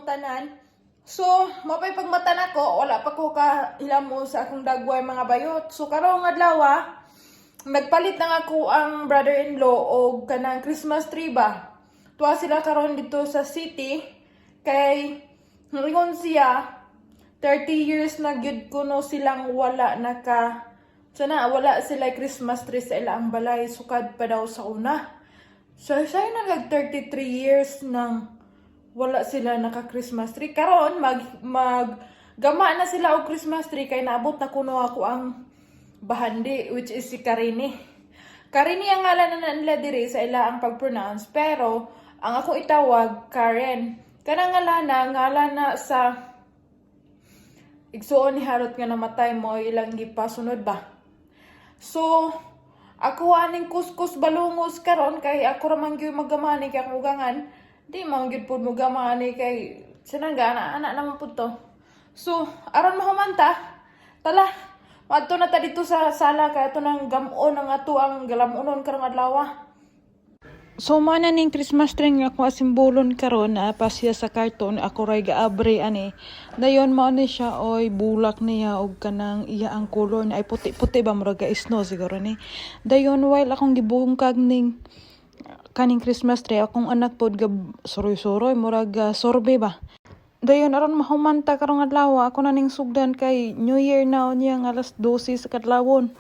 among tanan. So, mapay pagmata nako, wala pa ko kahilamo sa akong dagway mga bayot. So, karong adlaw, nagpalit na ako ang brother-in-law og kanang Christmas tree ba. Tuwa sila karon dito sa city kay ngayon siya 30 years na gyud kuno silang wala wala sila Christmas tree sa ilang balay sukad pa daw sa una. So siya na nag 33 years nang wala sila naka Christmas tree. Karon gama na sila og Christmas tree kay naabot na kuno ako ang bahandi, which is si Karini. Karini ang ngalan na nila diri sa ila ang pag-pronounce, pero ang ako itawag Karen. Kanang ngalan na sa igsuon ni Harot nga namatay mo ilang gipasunod ba. So ako aning kuskus balungos karon kay ako ra man gyud magamani kay akong ugangan. Di man gyud pud mo gamani kay sinangga anak naman pud to. So aron mahumanta, tala madto na ta dito sa sala kay ato nang gamon ang ato ang galamunon karong adlaw. So mana ning Christmas tree nga ako asimbolon karon pasiya sa karton ako ray gaabre ani. Dayon mao ni siya oy bulak niya og kanang iya ang color na ay puti-puti ba murag snow siguro ni. Dayon while akong gibuhungkag ning kaning Christmas tree akong anak pod suroy-suroy murag sorbe ba. Dayon aron mahumanta karong adlaw ako na ning sugdan kay New Year na niya nga alas 12 sa kadlawon.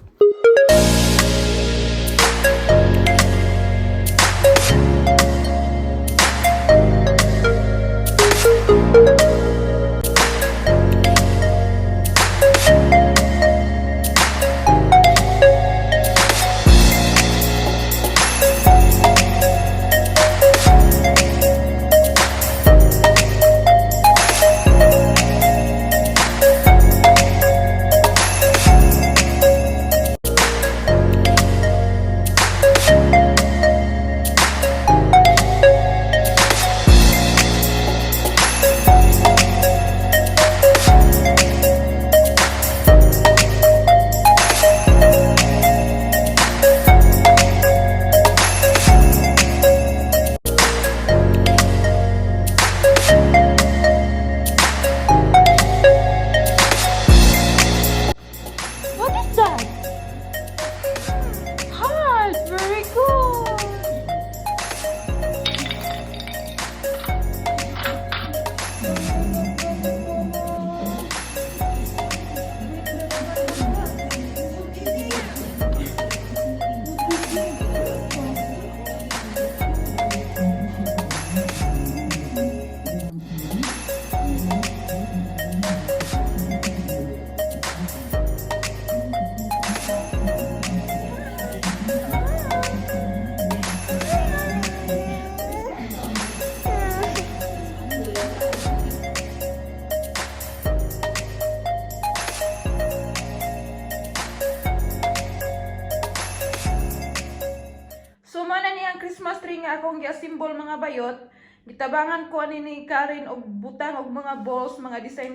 Christmas tree nga akong gi-assemble mga bayot, gitabangan ko ani ni Karen og butang og mga balls, mga design.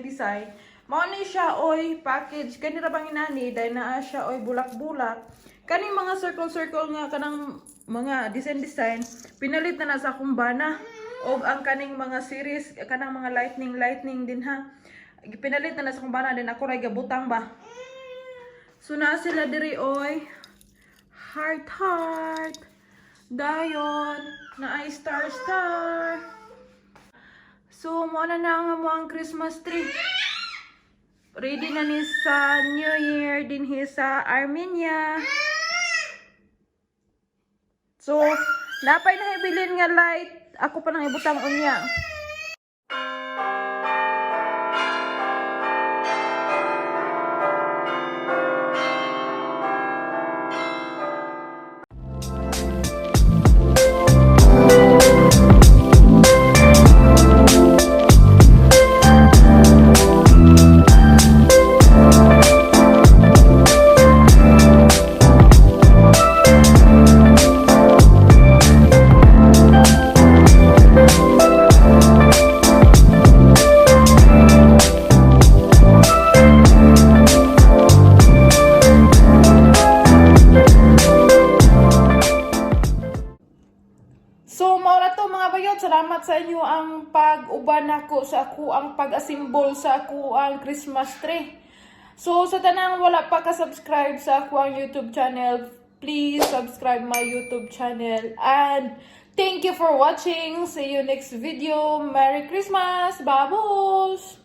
Mao ni siya oy package kani ra bang inani dahil naa siya oy bulak-bulak. Kaning mga circle nga kanang mga design pinalit na sa akong bana og ang kaning mga series kanang mga lightning din ha. Pinalit na sa akong bana din ako ray gabutang ba. So naa sila diri oy heart. Dayon, na ay star. So, muna na ang Christmas tree. Ready na ni sa New Year din sa Armenia. So, napay na hibilin nga light. Ako pa nang ibutang unya. ang pag-uban nako sa ako ang pag-asimbol sa ako ang Christmas tree. So sa tanang wala pa ka-subscribe sa ako ang YouTube channel, please subscribe my YouTube channel. And thank you for watching. See you next video. Merry Christmas! Babos!